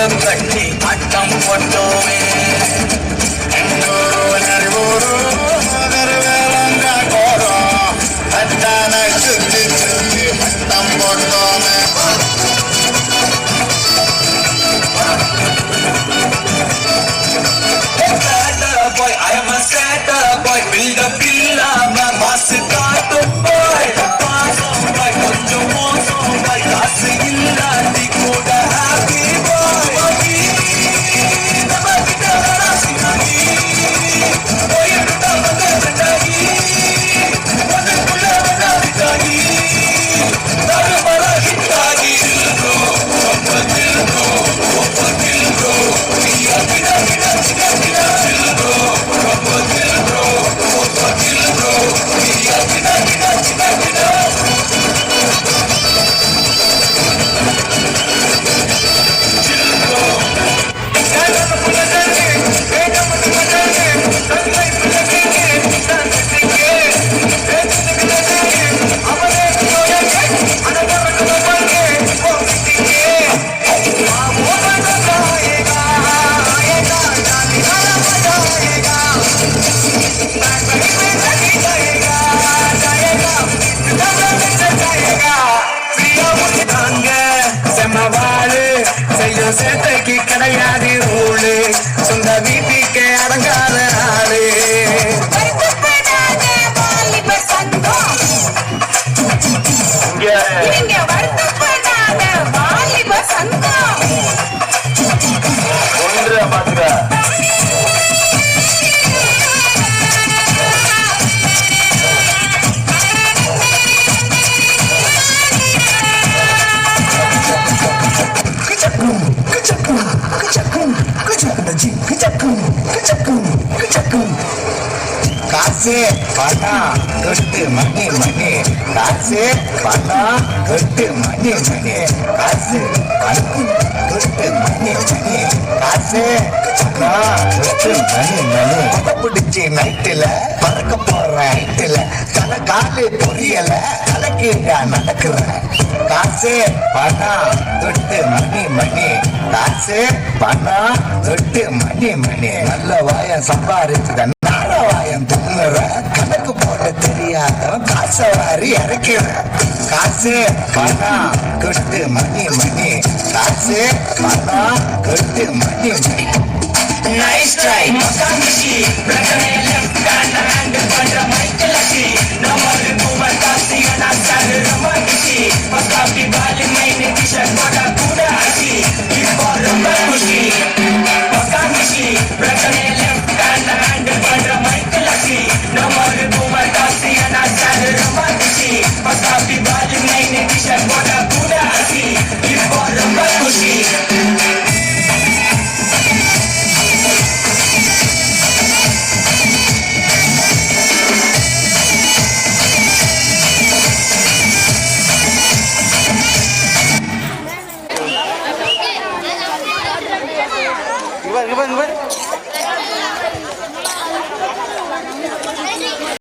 மேளம் கட்டி ஆட்டம் போட்டோமே போறோம் அத்தான சுத்தி சுத்தி ஆட்டம் போட்டோமே boy, I am a scatter boy, build up illama masu kaattum boy, paasam boy, konjam mosam boy, kaasu illadi kuda happy boy, namakita rasinagi, boy edutha vandadagi, vanakkulla vandadagi, darumara hittagi, oppa dilgo, iya kida kida kida kida dilgo. சேட்டைக்கு கிடையாது rule சொந்த வீட்டுக்கு அடங்காத ஆளு ஒன்று பாத்துக்க காசு பணம் கொட்டு மணி மணி காசு பணம் கொட்டு மணி மணி காசு பணம் கொட்டு மணி மணி காசு பணம் கொட்டு மணி மணி பிடிச்சி நைட்டுல பறக்க போற ஹைட்டுல தலை காலு பொரியல தலைக்கீழா நடக்கிற காசு பணம் தொட்டு மணி மணி காசு பணம் தொட்டு மணி மணி நல்ல வாயம் சம்பாதிச்சுத வாயம் தின்னுற கணக்கு போட தெரியாத காசை வாரி இறக்கிற காசு பணம் கொட்டு மணி மணி காசு பணம் கொட்டு மணி மணி நைஸ் ட்ரை மகாமிஷி பிரச்சனை லெஃப்ட் ஹேண்ட் ஹேண்டில் பண்ற மைக்கேல் லக்கி நம்மளு குமார் காசி நான் சாரு ரமாகிஷி பக்காபி பாலி மைனே டிஷர்ட் போட கூட ஆசி இப்போ ரொம்ப குஷி மகாமிஷி பிரச்சனை லெஃப்ட் ஹேண்ட் ஹேண்டில் பண்ற மைக்கேல் லக்கி நம்மளு குமார் காசி நான் சாரு ரமாகிஷி பக்காபி பாலி மைனே டிஷர்ட் போட கூட ஆசி இப்போ ரொம்ப குஷி Gimana?